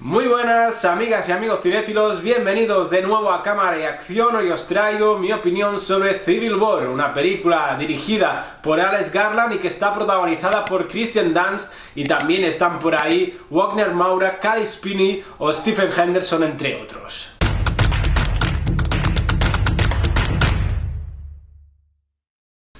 Muy buenas amigas y amigos cinéfilos, bienvenidos de nuevo a Cámara y Acción. Hoy os traigo mi opinión sobre Civil War, una película dirigida por Alex Garland y que está protagonizada por Kirsten Dunst, y también están por ahí Wagner Moura, Cary Spinney o Stephen Henderson, entre otros.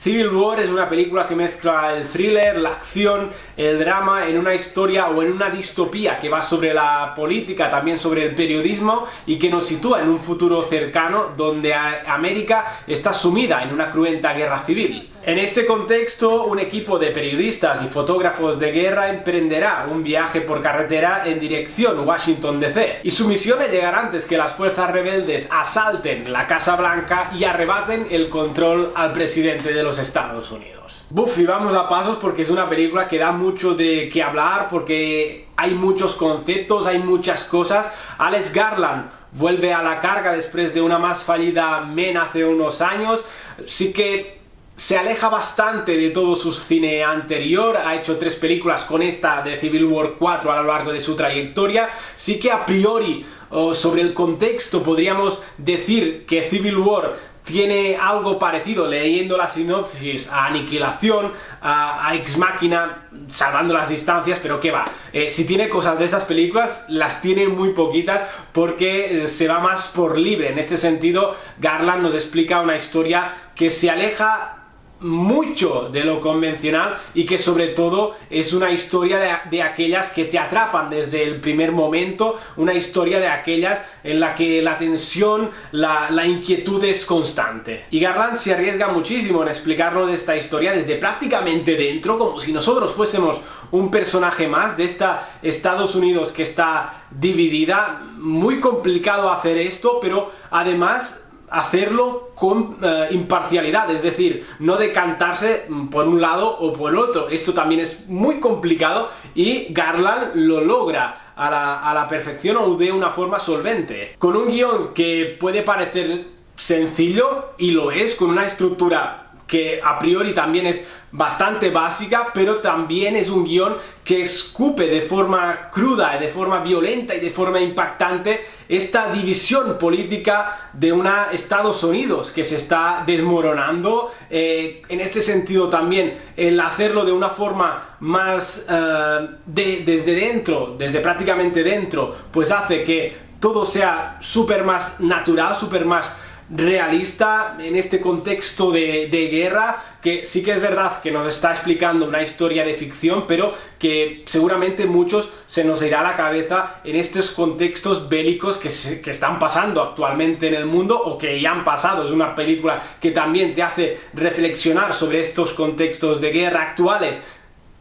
Civil War es una película que mezcla el thriller, la acción, el drama en una historia o en una distopía que va sobre la política, también sobre el periodismo, y que nos sitúa en un futuro cercano donde América está sumida en una cruenta guerra civil. En este contexto, un equipo de periodistas y fotógrafos de guerra emprenderá un viaje por carretera en dirección Washington DC, y su misión es llegar antes que las fuerzas rebeldes asalten la Casa Blanca y arrebaten el control al presidente de los Estados Unidos. Y vamos a pasos porque es una película que da mucho de qué hablar, porque hay muchos conceptos, hay muchas cosas. Alex Garland vuelve a la carga después de una más fallida Men hace unos años. Sí que se aleja bastante de todo su cine anterior, ha hecho 3 películas con esta de Civil War 4 a lo largo de su trayectoria. Sí que a priori, sobre el contexto, podríamos decir que Civil War tiene algo parecido, leyendo la sinopsis, a Aniquilación, a Ex Machina, salvando las distancias, pero qué va. Si tiene cosas de esas películas, las tiene muy poquitas porque se va más por libre. En este sentido, Garland nos explica una historia que se aleja mucho de lo convencional y que sobre todo es una historia de aquellas que te atrapan desde el primer momento, una historia de aquellas en la que la tensión, la inquietud es constante. Y Garland se arriesga muchísimo en explicarnos esta historia desde prácticamente dentro, como si nosotros fuésemos un personaje más de esta Estados Unidos que está dividida. Muy complicado hacer esto, pero además hacerlo con imparcialidad, es decir, no decantarse por un lado o por otro. Esto también es muy complicado y Garland lo logra a la perfección, o de una forma solvente. Con un guión que puede parecer sencillo, y lo es, con una estructura que a priori también es bastante básica, pero también es un guión que escupe de forma cruda, de forma violenta y de forma impactante esta división política de una Estados Unidos que se está desmoronando. En este sentido también, el hacerlo de una forma más desde dentro, desde prácticamente dentro, pues hace que todo sea súper más natural, súper más realista en este contexto de guerra, que sí que es verdad que nos está explicando una historia de ficción, pero que seguramente muchos se nos irá a la cabeza en estos contextos bélicos que están pasando actualmente en el mundo, o que ya han pasado. Es una película que también te hace reflexionar sobre estos contextos de guerra actuales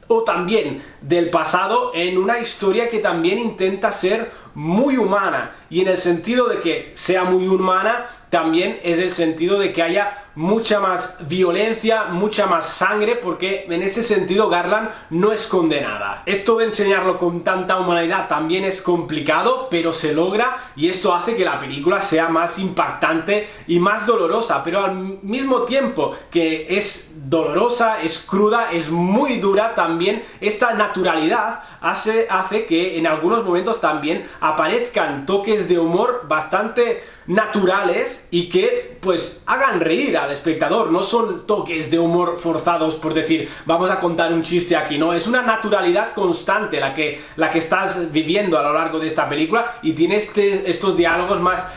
o también del pasado, en una historia que también intenta ser muy humana, y en el sentido de que sea muy humana también es el sentido de que haya mucha más violencia, mucha más sangre, porque en ese sentido Garland no esconde nada. Esto de enseñarlo con tanta humanidad también es complicado, pero se logra, y esto hace que la película sea más impactante y más dolorosa, pero al mismo tiempo que es dolorosa, es cruda, es muy dura también. Esta naturalidad hace que en algunos momentos también aparezcan toques de humor bastante naturales y que pues hagan reír al espectador. No son toques de humor forzados por decir vamos a contar un chiste aquí, no, es una naturalidad constante la que estás viviendo a lo largo de esta película, y tiene estos diálogos más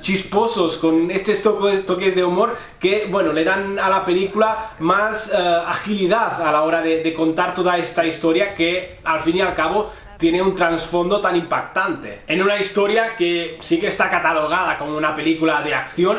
chisposos, con estos toques de humor que, bueno, le dan a la película más agilidad a la hora de contar toda esta historia, que al fin y al cabo tiene un trasfondo tan impactante. En una historia que sí que está catalogada como una película de acción,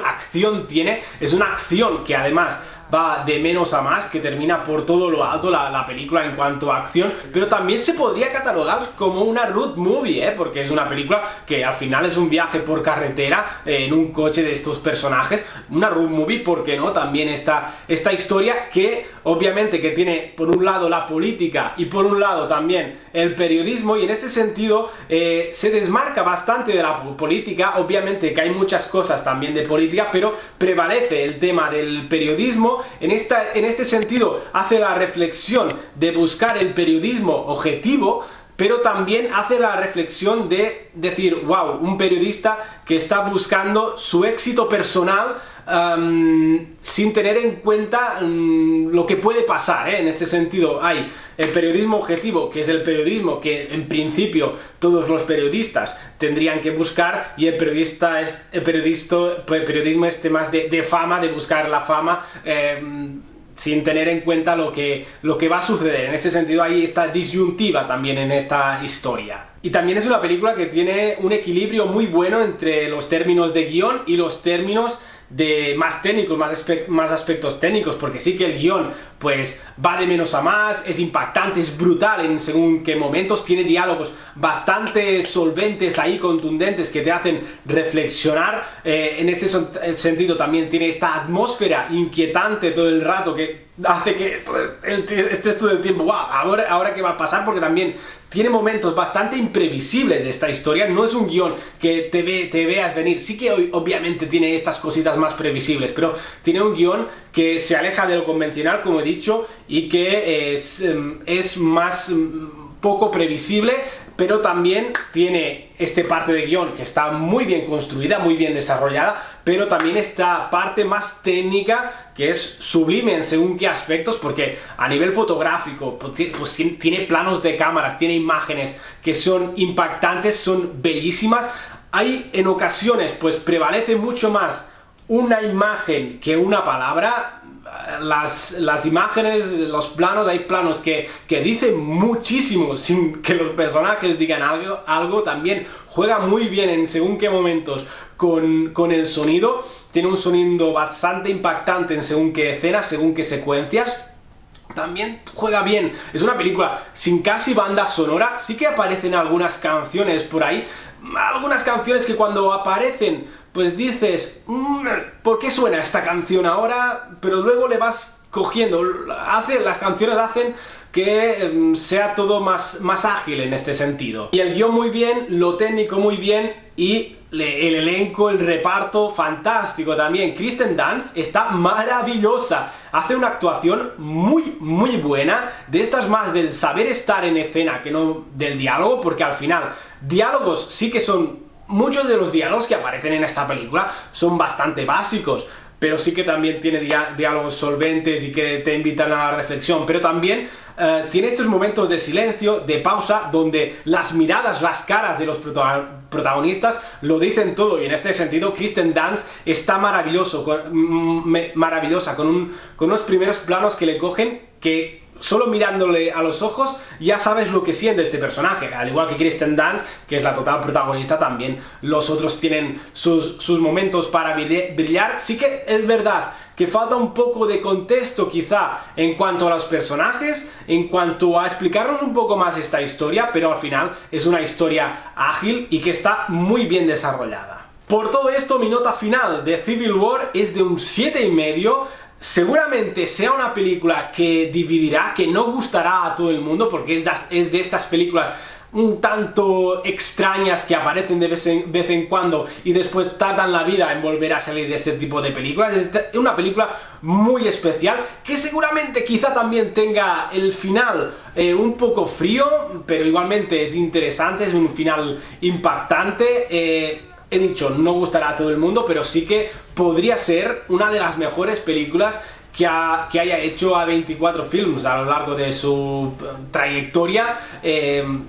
es una acción que además va de menos a más, que termina por todo lo alto la película en cuanto a acción, pero también se podría catalogar como una road movie, porque es una película que al final es un viaje por carretera en un coche de estos personajes. Una road movie, ¿por qué no? También esta historia que obviamente que tiene por un lado la política y por un lado también el periodismo, y en este sentido se desmarca bastante de la política. Obviamente que hay muchas cosas también de política, pero prevalece el tema del periodismo. En este sentido hace la reflexión de buscar el periodismo objetivo, pero también hace la reflexión de decir, wow, un periodista que está buscando su éxito personal sin tener en cuenta lo que puede pasar, ¿eh? En este sentido hay el periodismo objetivo, que es el periodismo que en principio todos los periodistas tendrían que buscar, y el periodismo más de fama, de buscar la fama, sin tener en cuenta lo que va a suceder. En ese sentido hay esta disyuntiva también en esta historia. Y también es una película que tiene un equilibrio muy bueno entre los términos de guión y los términos de más técnicos, más aspectos técnicos, porque sí que el guión pues va de menos a más, es impactante, es brutal en según qué momentos, tiene diálogos bastante solventes ahí, contundentes, que te hacen reflexionar. En este sentido también tiene esta atmósfera inquietante todo el rato que hace que estés todo el tiempo, wow, ahora qué va a pasar, porque también tiene momentos bastante imprevisibles de esta historia. No es un guión que te veas venir. Sí que obviamente tiene estas cositas más previsibles, pero tiene un guión que se aleja de lo convencional, como he dicho, y que es más poco previsible, pero también tiene esta parte de guión que está muy bien construida, muy bien desarrollada, pero también esta parte más técnica que es sublime en según qué aspectos, porque a nivel fotográfico pues tiene planos de cámaras, tiene imágenes que son impactantes, son bellísimas. Hay en ocasiones pues prevalece mucho más una imagen que una palabra. Las imágenes, los planos, hay planos que dicen muchísimo sin que los personajes digan algo. También juega muy bien en según qué momentos con el sonido, tiene un sonido bastante impactante en según qué escenas, según qué secuencias. También juega bien, es una película sin casi banda sonora, sí que aparecen algunas canciones por ahí, algunas canciones que cuando aparecen pues dices, ¿por qué suena esta canción ahora? Pero luego le vas cogiendo, las canciones hacen que sea todo más ágil en este sentido. Y el guión muy bien, lo técnico muy bien, y el elenco, el reparto, fantástico también. Kirsten Dunst está maravillosa, hace una actuación muy buena, de estas más del saber estar en escena que no del diálogo, porque al final diálogos sí que son. Muchos de los diálogos que aparecen en esta película son bastante básicos, pero sí que también tiene diálogos solventes y que te invitan a la reflexión, pero también tiene estos momentos de silencio, de pausa, donde las miradas, las caras de los protagonistas lo dicen todo, y en este sentido Kirsten Dunst está maravillosa, con unos primeros planos que le cogen que solo mirándole a los ojos ya sabes lo que siente este personaje, al igual que Kirsten Dunst, que es la total protagonista. También los otros tienen sus momentos para brillar. Sí que es verdad que falta un poco de contexto quizá en cuanto a los personajes, en cuanto a explicarnos un poco más esta historia, pero al final es una historia ágil y que está muy bien desarrollada. Por todo esto, mi nota final de Civil War es de un 7,5. Seguramente sea una película que dividirá, que no gustará a todo el mundo, porque es de estas películas un tanto extrañas que aparecen de vez en cuando y después tardan la vida en volver a salir de este tipo de películas. Es una película muy especial, que seguramente quizá también tenga el final un poco frío, pero igualmente es interesante, es un final impactante. He dicho, no gustará a todo el mundo, pero sí que podría ser una de las mejores películas que haya hecho A24 Films a lo largo de su trayectoria.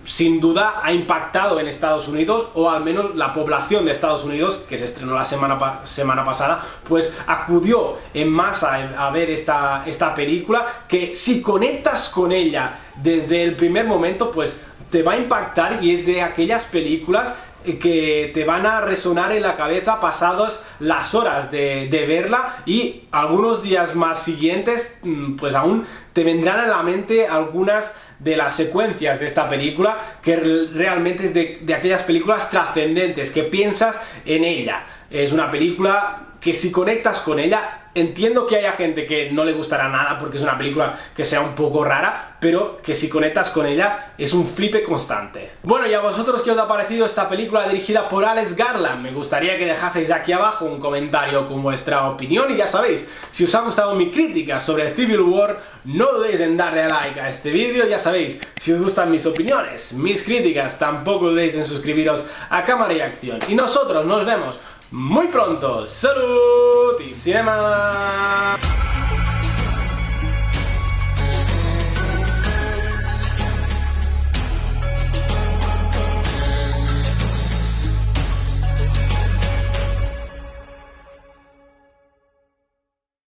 Sin duda ha impactado en Estados Unidos, o al menos la población de Estados Unidos, que se estrenó la semana pasada, pues acudió en masa a ver esta película, que si conectas con ella desde el primer momento, pues te va a impactar, y es de aquellas películas que te van a resonar en la cabeza pasadas las horas de verla, y algunos días más siguientes pues aún te vendrán a la mente algunas de las secuencias de esta película, que realmente es de aquellas películas trascendentes que piensas en ella. Es una película que si conectas con ella, entiendo que haya gente que no le gustará nada porque es una película que sea un poco rara, pero que si conectas con ella es un flipe constante. Bueno, ¿y a vosotros qué os ha parecido esta película dirigida por Alex Garland? Me gustaría que dejaseis aquí abajo un comentario con vuestra opinión y ya sabéis, si os ha gustado mi crítica sobre Civil War, no dudéis en darle a like a este vídeo, ya sabéis, si os gustan mis opiniones, mis críticas, tampoco dudéis en suscribiros a Cámara y Acción. Y nosotros nos vemos muy pronto. ¡Salud y cinema!